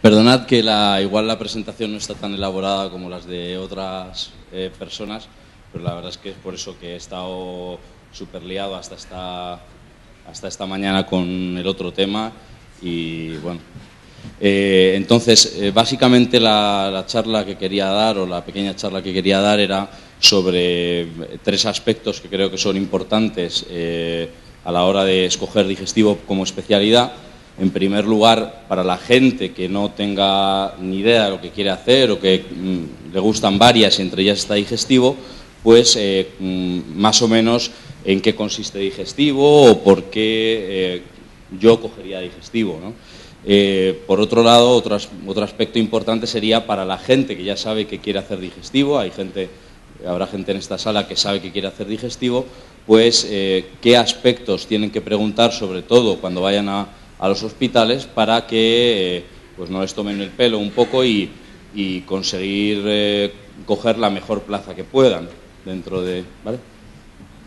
Perdonad que igual la presentación no está tan elaborada como las de otras personas, pero la verdad es que es por eso que he estado súper liado hasta esta mañana con el otro tema y bueno. Entonces, básicamente la charla que quería dar, o la pequeña charla que quería dar, era sobre tres aspectos que creo que son importantes a la hora de escoger digestivo como especialidad. En primer lugar, para la gente que no tenga ni idea de lo que quiere hacer o que le gustan varias y entre ellas está digestivo, pues más o menos en qué consiste digestivo o por qué yo cogería digestivo, ¿no? Por otro lado, otro aspecto importante sería para la gente que ya sabe que quiere hacer digestivo. Habrá gente en esta sala que sabe que quiere hacer digestivo, pues qué aspectos tienen que preguntar, sobre todo cuando vayan a los hospitales, para que pues no les tomen el pelo un poco y conseguir coger la mejor plaza que puedan dentro de, ¿vale?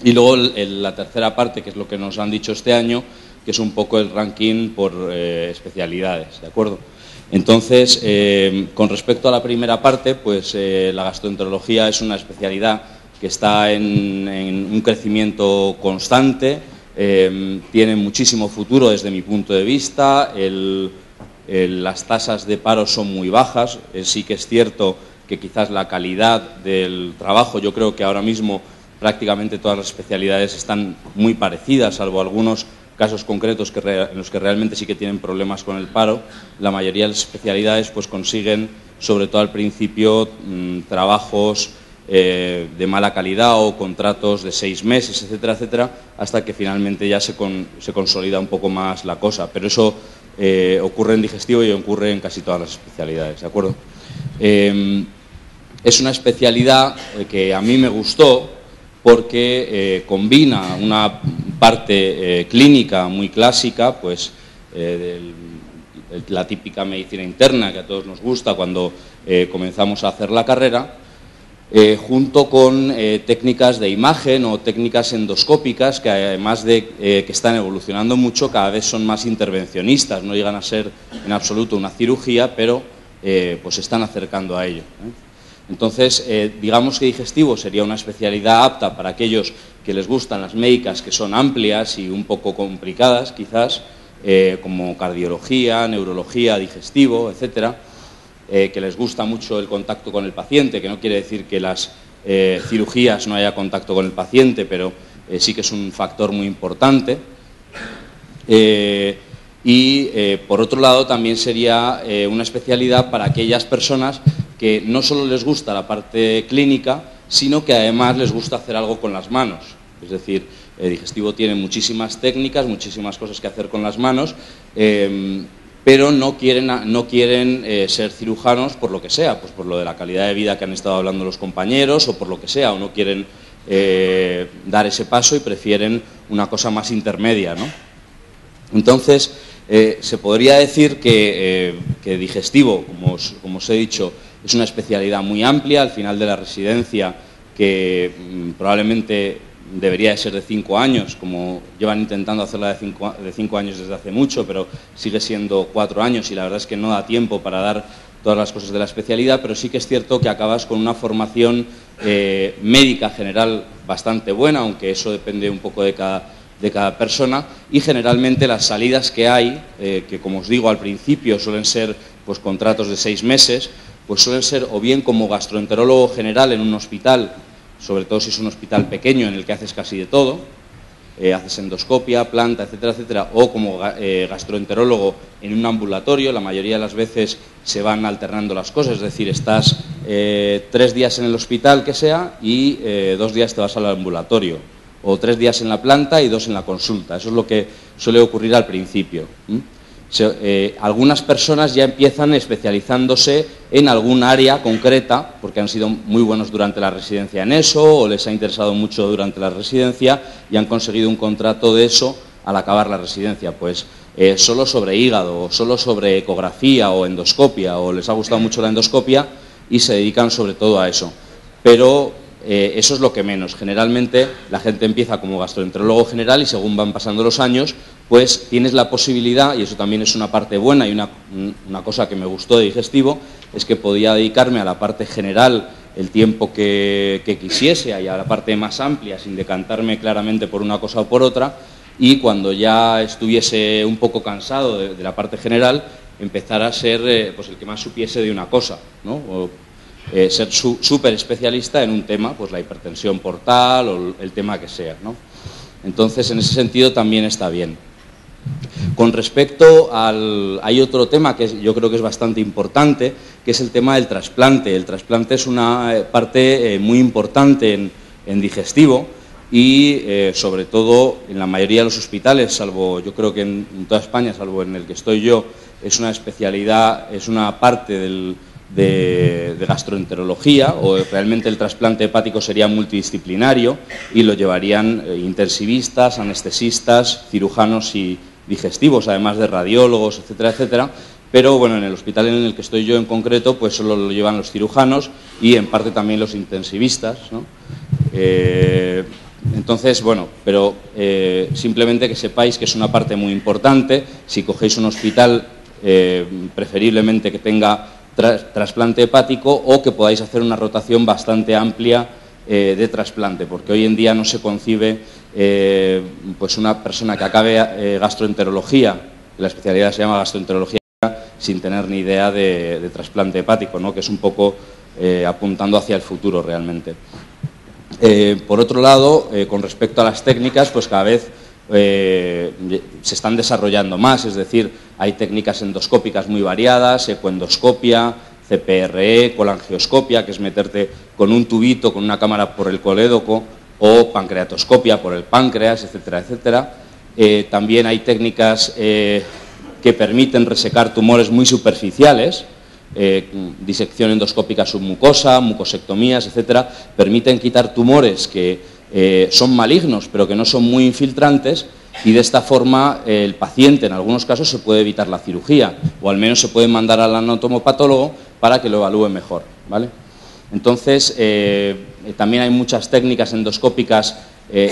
Y luego la tercera parte, que es lo que nos han dicho este año, que es un poco el ranking por especialidades, ¿de acuerdo? Entonces, con respecto a la primera parte, pues la gastroenterología es una especialidad que está en un crecimiento constante. Tiene muchísimo futuro desde mi punto de vista. Las tasas de paro son muy bajas. Sí que es cierto que quizás la calidad del trabajo, yo creo que ahora mismo prácticamente todas las especialidades están muy parecidas, salvo algunos casos concretos en los que realmente sí que tienen problemas con el paro. La mayoría de las especialidades pues consiguen, sobre todo al principio, trabajos de mala calidad o contratos de 6 meses, etcétera, etcétera, hasta que finalmente ya se consolida un poco más la cosa. Pero eso ocurre en digestivo y ocurre en casi todas las especialidades, ¿de acuerdo? Es una especialidad que a mí me gustó porque combina una parte clínica muy clásica, pues la típica medicina interna que a todos nos gusta cuando comenzamos a hacer la carrera, junto con técnicas de imagen o técnicas endoscópicas que, además de que están evolucionando mucho, cada vez son más intervencionistas. No llegan a ser en absoluto una cirugía, pero pues se están acercando a ello, ¿eh? Entonces, digamos que digestivo sería una especialidad apta para aquellos que les gustan las médicas que son amplias y un poco complicadas, quizás, como cardiología, neurología, digestivo, etcétera. Que les gusta mucho el contacto con el paciente, que no quiere decir que las cirugías no haya contacto con el paciente, pero sí que es un factor muy importante. Por otro lado, también sería una especialidad para aquellas personas que no solo les gusta la parte clínica, sino que además les gusta hacer algo con las manos. Es decir, el digestivo tiene muchísimas técnicas, muchísimas cosas que hacer con las manos, pero no quieren ser cirujanos por lo que sea, pues por lo de la calidad de vida que han estado hablando los compañeros o por lo que sea, o no quieren dar ese paso y prefieren una cosa más intermedia, ¿no? Entonces, se podría decir que digestivo, como os he dicho, es una especialidad muy amplia. Al final de la residencia, que probablemente debería de ser de 5 años, como llevan intentando hacerla de 5 años desde hace mucho, pero sigue siendo 4 años y la verdad es que no da tiempo para dar todas las cosas de la especialidad, pero sí que es cierto que acabas con una formación médica general bastante buena, aunque eso depende un poco de cada persona, y generalmente las salidas que hay, que como os digo al principio suelen ser pues contratos de 6 meses, pues suelen ser o bien como gastroenterólogo general en un hospital, sobre todo si es un hospital pequeño en el que haces casi de todo, haces endoscopia, planta, etcétera, etcétera, o como gastroenterólogo en un ambulatorio. La mayoría de las veces se van alternando las cosas, es decir, estás 3 días en el hospital que sea y 2 días te vas al ambulatorio, o 3 días en la planta y 2 en la consulta. Eso es lo que suele ocurrir al principio. Algunas personas ya empiezan especializándose en algún área concreta porque han sido muy buenos durante la residencia en eso, o les ha interesado mucho durante la residencia y han conseguido un contrato de eso al acabar la residencia, pues solo sobre hígado, o solo sobre ecografía o endoscopia, o les ha gustado mucho la endoscopia y se dedican sobre todo a eso. Pero eso es lo que menos. Generalmente la gente empieza como gastroenterólogo general y según van pasando los años, pues tienes la posibilidad, y eso también es una parte buena y una cosa que me gustó de digestivo, es que podía dedicarme a la parte general el tiempo que quisiese, y a la parte más amplia, sin decantarme claramente por una cosa o por otra, y cuando ya estuviese un poco cansado de la parte general, empezar a ser pues el que más supiese de una cosa, ¿no? O, ser súper especialista en un tema, pues la hipertensión portal o el tema que sea, ¿no? Entonces, en ese sentido también está bien. Con respecto hay otro tema que yo creo que es bastante importante, que es el tema del trasplante. El trasplante es una parte muy importante en digestivo y sobre todo en la mayoría de los hospitales, salvo yo creo que en toda España, salvo en el que estoy yo, es una especialidad, es una parte de gastroenterología, o realmente el trasplante hepático sería multidisciplinario y lo llevarían intensivistas, anestesistas, cirujanos y digestivos, además de radiólogos, etcétera, etcétera. Pero bueno, en el hospital en el que estoy yo en concreto, pues solo lo llevan los cirujanos y en parte también los intensivistas, ¿no? Entonces, bueno, pero simplemente que sepáis que es una parte muy importante. Si cogéis un hospital, preferiblemente que tenga trasplante hepático, o que podáis hacer una rotación bastante amplia de trasplante, porque hoy en día no se concibe pues una persona que acabe gastroenterología, la especialidad se llama gastroenterología, sin tener ni idea de trasplante hepático, ¿no? Que es un poco apuntando hacia el futuro realmente. Por otro lado, con respecto a las técnicas, pues cada vez se están desarrollando más, es decir, hay técnicas endoscópicas muy variadas, ecoendoscopia, CPRE, colangioscopia, que es meterte con un tubito, con una cámara por el colédoco, o pancreatoscopia por el páncreas, etcétera, etcétera. También hay técnicas que permiten resecar tumores muy superficiales, disección endoscópica submucosa, mucosectomías, etcétera, permiten quitar tumores que son malignos pero que no son muy infiltrantes, y de esta forma el paciente en algunos casos se puede evitar la cirugía, o al menos se puede mandar al anatomopatólogo para que lo evalúe mejor, ¿vale? Entonces, también hay muchas técnicas endoscópicas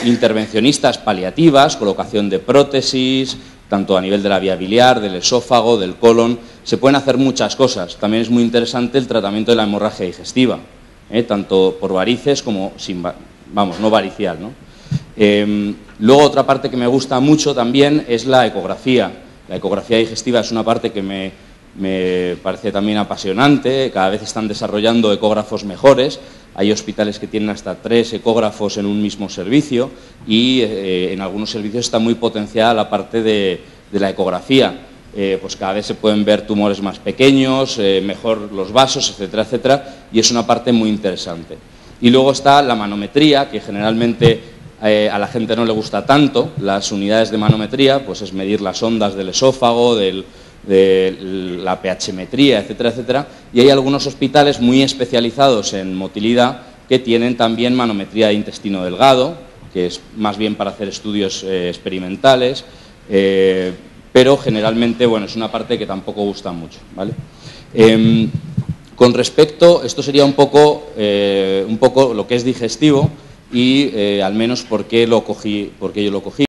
intervencionistas paliativas, colocación de prótesis, tanto a nivel de la vía biliar, del esófago, del colon. Se pueden hacer muchas cosas. También es muy interesante el tratamiento de la hemorragia digestiva, tanto por varices como sin, no varicial, ¿no? Luego, otra parte que me gusta mucho también es la ecografía. La ecografía digestiva es una parte que me parece también apasionante. Cada vez están desarrollando ecógrafos mejores. Hay hospitales que tienen hasta 3 ecógrafos en un mismo servicio, y en algunos servicios está muy potenciada la parte de la ecografía. Pues cada vez se pueden ver tumores más pequeños, mejor los vasos, etcétera, etcétera, y es una parte muy interesante. Y luego está la manometría, que generalmente a la gente no le gusta tanto. Las unidades de manometría, pues es medir las ondas del esófago, de la pHmetría, etcétera, etcétera, y hay algunos hospitales muy especializados en motilidad que tienen también manometría de intestino delgado, que es más bien para hacer estudios experimentales, pero generalmente, bueno, es una parte que tampoco gusta mucho, ¿vale? Con respecto, esto sería un poco lo que es digestivo y al menos por qué yo lo cogí.